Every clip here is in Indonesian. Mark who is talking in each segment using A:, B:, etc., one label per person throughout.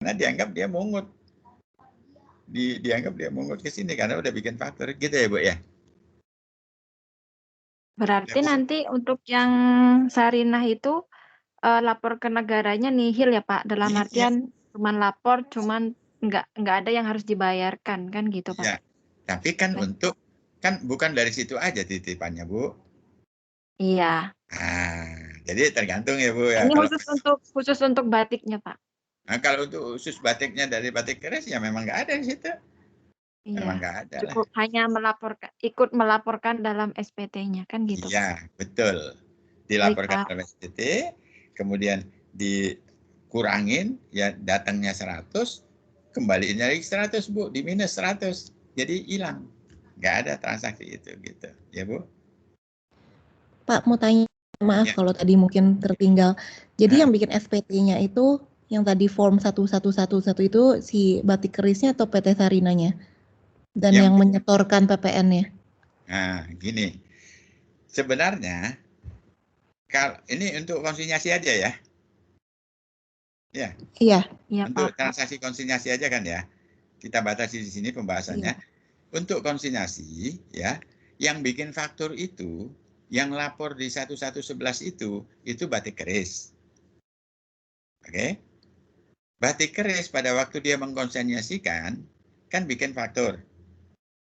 A: karena dianggap dia mungut. Dianggap dia mungut ke sini karena udah bikin faktur gitu ya Bu ya.
B: Berarti nanti untuk yang Sarinah itu lapor ke negaranya nihil ya Pak, dalam
A: Iya.
B: artian cuman lapor, cuman nggak ada yang harus dibayarkan kan gitu Pak?
A: Ya, tapi kan
B: Baik.
A: kan bukan dari situ aja titipannya Bu.
B: Iya.
A: Jadi tergantung ya Bu ya.
B: Ini khusus untuk batiknya Pak.
A: Nah, kalau untuk khusus batiknya dari batik keris ya memang nggak ada di situ. Memang
B: Iya.
A: nggak ada lah.
B: Cukup hanya ikut melaporkan dalam SPT-nya kan gitu.
A: Iya, betul. Dilaporkan dalam SPT, kemudian dikurangin ya datangnya 100, kembaliinnya lagi 100 Bu, di minus 100. Jadi hilang. Nggak ada transaksi itu gitu. Ya Bu.
C: Pak mau tanya, maaf
A: Ya.
C: kalau tadi mungkin tertinggal. Jadi yang bikin SPT-nya itu yang tadi form 1111 itu si batik kerisnya atau PT Sarinanya? Dan yang menyetorkan PPN-nya?
A: Nah, gini. Sebenarnya kalau ini untuk konsinyasi aja ya. Ya.
C: Iya.
A: Untuk transaksi konsinyasi aja kan ya. Kita batasi di sini pembahasannya.
C: Iya.
A: Untuk konsinyasi ya, yang bikin faktur itu, yang lapor di 1111 itu batik keris. Oke. Batik keris pada waktu dia mengkonsinyasikan kan bikin faktur.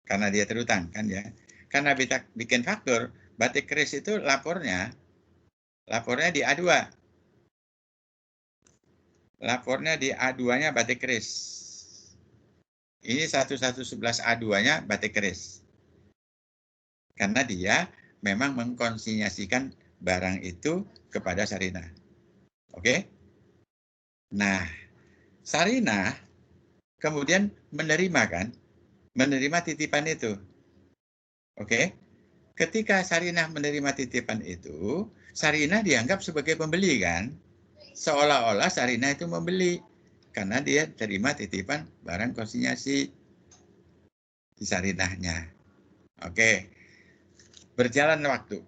A: Karena dia terutang kan ya. Karena bikin faktur, batik keris itu lapornya di A2. Lapornya di A2-nya batik keris. Ini 1111 A2-nya batik keris. Karena dia memang mengkonsinyasikan barang itu kepada Sarinah. Oke? Nah, Sarinah kemudian menerima titipan itu. Oke? Ketika Sarinah menerima titipan itu, Sarinah dianggap sebagai pembeli kan? Seolah-olah Sarinah itu membeli karena dia terima titipan barang konsinyasi di Sarinahnya. Oke. Berjalan waktu.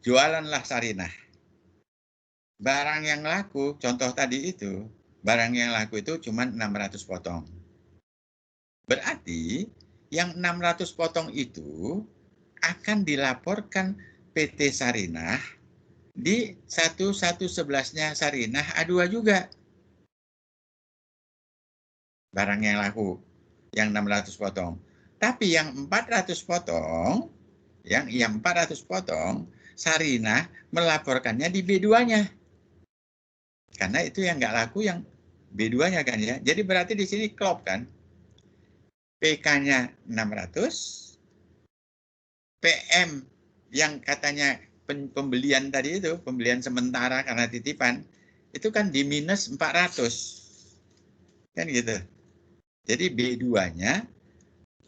A: Jualanlah Sarinah. Barang yang laku, contoh tadi itu, barang yang laku itu cuma 600 potong. Berarti yang 600 potong itu akan dilaporkan PT Sarinah di 1111-nya Sarinah A2 juga. Barang yang laku, yang 600 potong. Tapi yang 400 potong, yang 400 potong, Sarinah melaporkannya di B2-nya. Karena itu yang nggak laku yang B2-nya kan ya. Jadi berarti di sini klop kan. PK-nya 600, PM yang katanya pembelian tadi itu, pembelian sementara karena titipan, itu kan di minus 400. Kan gitu. Jadi B2-nya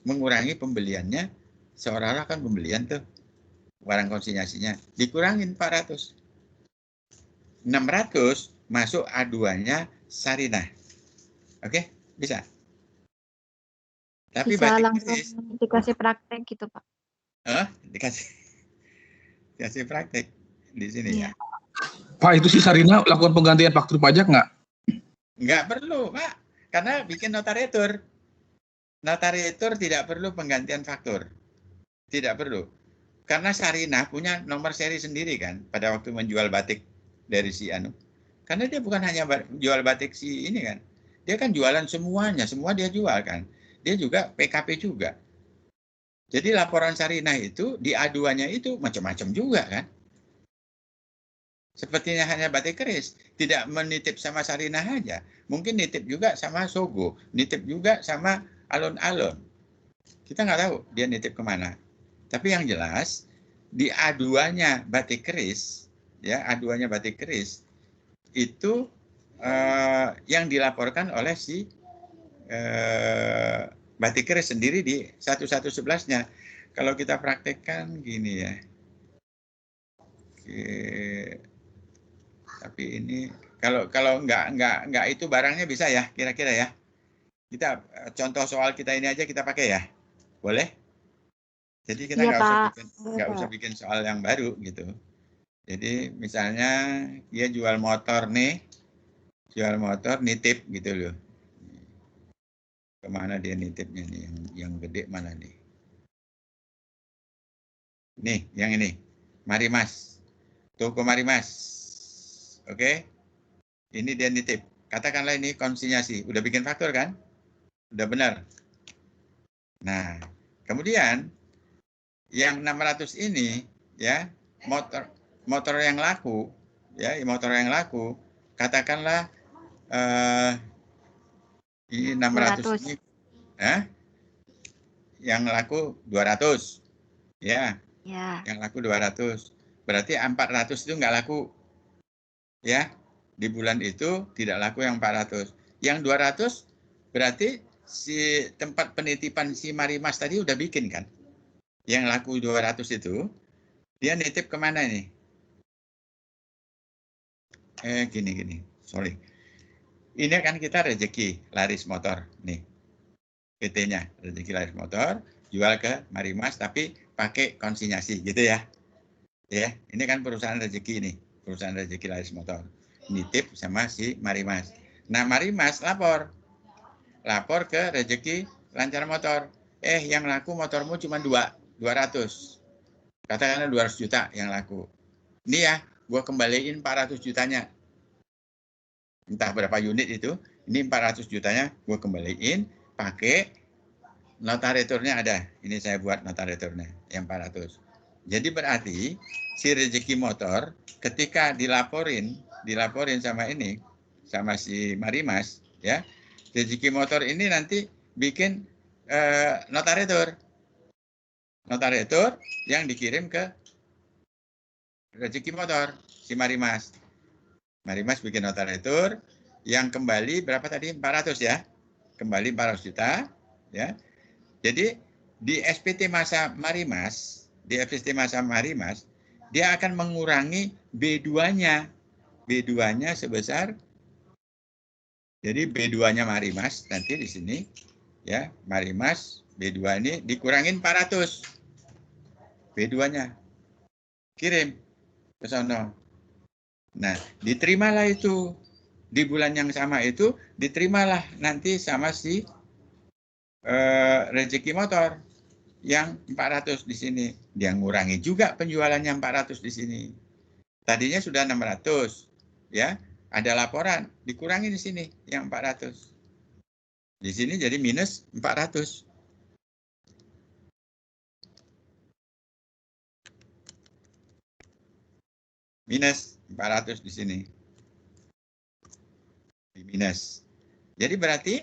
A: mengurangi pembeliannya, seolah-olah kan pembelian tuh, barang konsinyasinya, dikurangin 400. 600 masuk A2-nya Sarinah. Oke, bisa. Tapi
B: bisa langsung dikasih praktek gitu Pak.
A: Dikasih praktek di sini ya.
D: Pak, itu si Sarinah lakukan penggantian faktur pajak nggak?
A: Nggak perlu, Pak. Karena bikin notariatur. Notariatur tidak perlu penggantian faktur. Tidak perlu. Karena Sarinah punya nomor seri sendiri kan pada waktu menjual batik dari si Anu. Karena dia bukan hanya jual batik si ini kan. Dia kan jualan semuanya, semua dia jual kan. Dia juga PKP juga. Jadi laporan Sarinah itu di A2-nya itu macam-macam juga kan. Sepertinya hanya batik keris, tidak menitip sama Sarinah aja. Mungkin nitip juga sama Sogo, nitip juga sama alun-alun. Kita nggak tahu dia nitip kemana. Tapi yang jelas di A2-nya batik keris, ya A2-nya batik keris itu yang dilaporkan oleh si batik keris sendiri di 1111-nya. Kalau kita praktekkan gini ya. Oke. Tapi ini kalau nggak itu barangnya bisa ya kira-kira ya. Kita contoh soal kita ini aja kita pakai ya. Boleh? Jadi kita nggak usah bikin soal yang baru gitu. Jadi misalnya dia jual motor nih jual motor nitip gitu loh. Kemana dia nitipnya nih? Yang gede mana nih? Nih, yang ini. Marimas. Toko Marimas. Oke. Ini dia nitip. Katakanlah ini konsinyasi. Udah bikin faktur kan? Udah benar. Nah, kemudian yang 600 ini ya, motor yang laku, ya, motor yang laku, katakanlah ini 600 ini yang laku 200. Ya.
B: Ya.
A: Yang laku 200. Berarti 400 itu nggak laku. Ya. Di bulan itu tidak laku yang 400. Yang 200 berarti si tempat penitipan si Marimas tadi udah bikin kan? Yang laku 200 itu dia nitip kemana ini? Gini. Sorry. Ini kan kita rezeki laris motor nih. PT-nya rezeki laris motor jual ke Marimas tapi pakai konsinyasi gitu ya. Ya, ini kan perusahaan rezeki ini, perusahaan rezeki laris motor. Nitip sama si Marimas. Nah, Marimas lapor ke rezeki lancar motor. Yang laku motormu cuma 200. Katakanlah 200 juta yang laku. Ini ya, gua kembaliin 400 jutanya. Entah berapa unit itu, ini 400 jutanya gua kembaliin pakai notariturnya ada. Ini saya buat notariturnya yang 400. Jadi berarti si rezeki motor ketika dilaporin sama ini, sama si Marimas, ya, rezeki motor ini nanti bikin notaritur yang dikirim ke rezeki motor si Marimas. Marimas bikin notaritur yang kembali berapa tadi? 400 ya. Kembali 400 juta, ya. Jadi di SPT masa Marimas, dia akan mengurangi B2-nya. B2-nya sebesar, jadi B2-nya Marimas nanti di sini, ya, Marimas B2 ini dikurangin 400. B2-nya kirim ke sana. Nah, diterimalah itu di bulan yang sama itu, diterimalah nanti sama si rezeki motor yang 400 di sini. Dia ngurangi juga penjualannya 400 di sini. Tadinya sudah 600, ya. Ada laporan dikurangi di sini yang 400. Di sini jadi minus 400. Minus 400 di sini. Di minus. Jadi berarti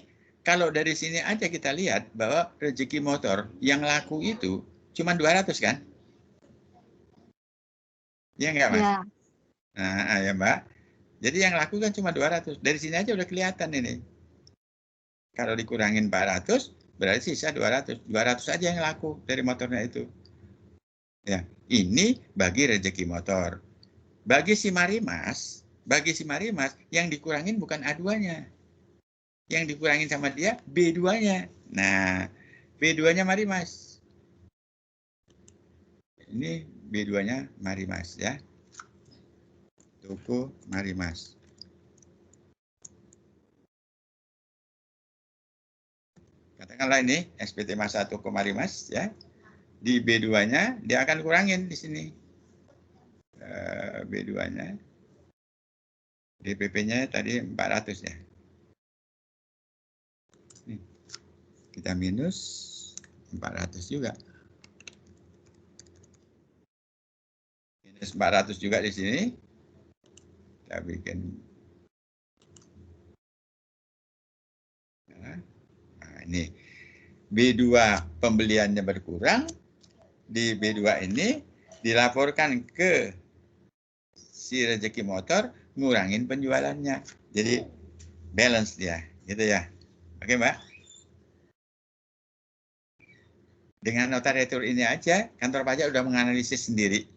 A: kalau dari sini aja kita lihat bahwa rezeki motor yang laku itu cuma 200 kan? Iya enggak, Mas?
B: Ya.
A: Nah, ya Mbak. Jadi yang laku kan cuma 200. Dari sini aja udah kelihatan ini. Kalau dikurangin 400, berarti sisa 200. 200 aja yang laku dari motornya itu. Ya, ini bagi rezeki motor. Bagi si Marimas yang dikurangin bukan A2-nya. Yang dikurangin sama dia B2-nya. Nah, B2-nya Marimas. Ini B2-nya Marimas ya. Toko Marimas. Katakanlah ini SPT masa Toko Marimas ya. Di B2-nya dia akan kurangin di sini. B2-nya. DPP-nya tadi 400 ya. Kita minus 400 juga. Minus 400 juga di sini. Kita bikin. Nah, ini B2 pembeliannya berkurang. Di B2 ini dilaporkan ke si rezeki motor, ngurangin penjualannya. Jadi balance dia, gitu ya. Oke, Mbak? Dengan notaritur ini aja, kantor pajak udah menganalisis sendiri.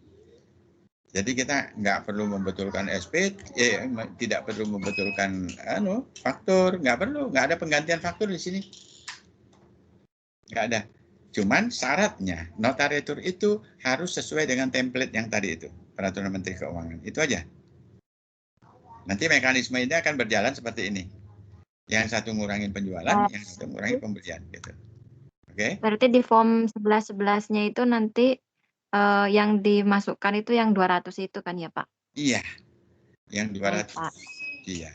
A: Jadi kita nggak perlu membetulkan SPT, tidak perlu membetulkan faktur, nggak perlu, nggak ada penggantian faktur di sini. Nggak ada. Cuman syaratnya notaritur itu harus sesuai dengan template yang tadi itu, Peraturan Menteri Keuangan. Itu aja. Nanti mekanisme ini akan berjalan seperti ini. Yang satu ngurangin penjualan, yang satu ngurangin pembelian gitu. Oke?
B: Berarti di form 11-11-nya itu nanti yang dimasukkan itu yang 200 itu kan ya, Pak?
A: Iya. Yang 200.
B: Baik, Pak.
A: Iya.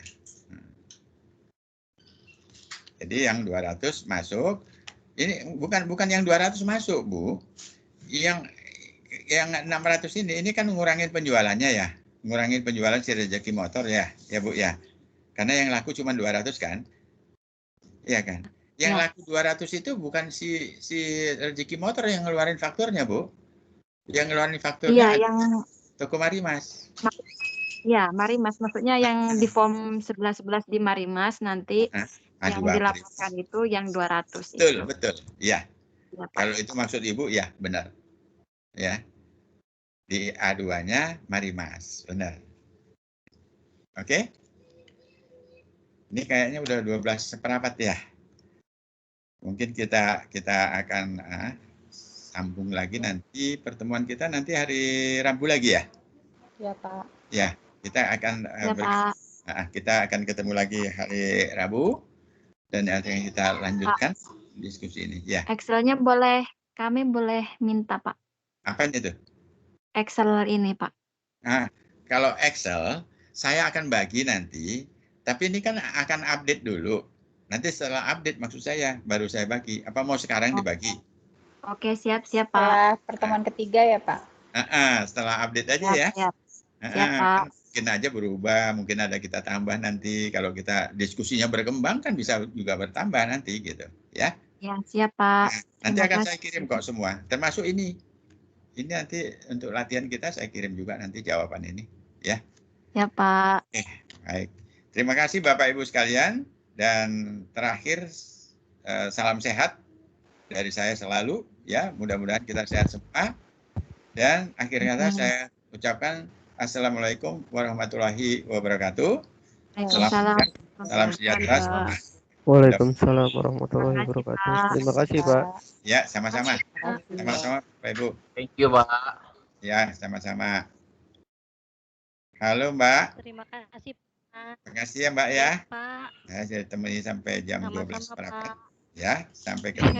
A: Jadi yang 200 masuk. Ini bukan yang 200 masuk, Bu. Yang 600 ini kan ngurangin penjualannya ya. Ngurangin penjualan si rezeki motor ya, Bu ya. Karena yang laku cuma 200 kan? Iya kan? Yang laku 200 itu bukan si rezeki motor yang ngeluarin fakturnya, Bu. Yang ngeluarin fakturnya
B: yang
A: toko Marimas.
B: Ya, Marimas. Maksudnya yang di form 11-11 di Marimas nanti yang dilaporkan itu yang 200 itu.
A: Betul. Iya.
B: Ya, Pak.
A: Kalau itu maksud Ibu, ya benar. Ya. Di A2-nya Marimas, benar. Oke? Ini kayaknya udah 12:15 ya. Mungkin kita akan sambung lagi nanti pertemuan kita nanti hari Rabu lagi ya.
C: Ya, Pak.
A: Ya, kita akan kita akan ketemu lagi hari Rabu dan akan kita lanjutkan diskusi ini. Ya.
B: Excelnya kami boleh minta, Pak.
A: Apa itu?
B: Excel ini, Pak.
A: Nah, kalau Excel saya akan bagi nanti, tapi ini kan akan update dulu. Nanti setelah update maksud saya baru saya bagi. Apa mau sekarang dibagi?
B: Oke, siap, Pak.
E: Setelah pertemuan ketiga ya, Pak?
A: Setelah update aja ya.
B: Siap, Pak.
A: Mungkin aja berubah, mungkin ada kita tambah nanti. Kalau kita diskusinya berkembang kan bisa juga bertambah nanti gitu, ya.
B: Ya, siap, Pak.
A: Nanti akan saya kirim kok semua, termasuk ini. Ini nanti untuk latihan kita saya kirim juga nanti jawaban ini, ya.
B: Ya, Pak.
A: Baik. Terima kasih Bapak Ibu sekalian. Dan terakhir salam sehat dari saya selalu, ya. Mudah-mudahan kita sehat semua. Dan akhir kata saya ucapkan Assalamualaikum warahmatullahi wabarakatuh. Salam sejahtera.
F: Waalaikumsalam warahmatullahi wabarakatuh. Terima kasih, Pak.
A: Ya, sama-sama. Sama-sama, Pak Ibu.
G: Thank you, Pak.
A: Ya, sama-sama. Halo, Mbak.
H: Terima kasih, Pak.
A: Terima kasih ya, Mbak ya.
H: Pak.
A: Saya temani sampai jam 12
H: Sama-sama, Pak.
A: Ya, sampai ketemu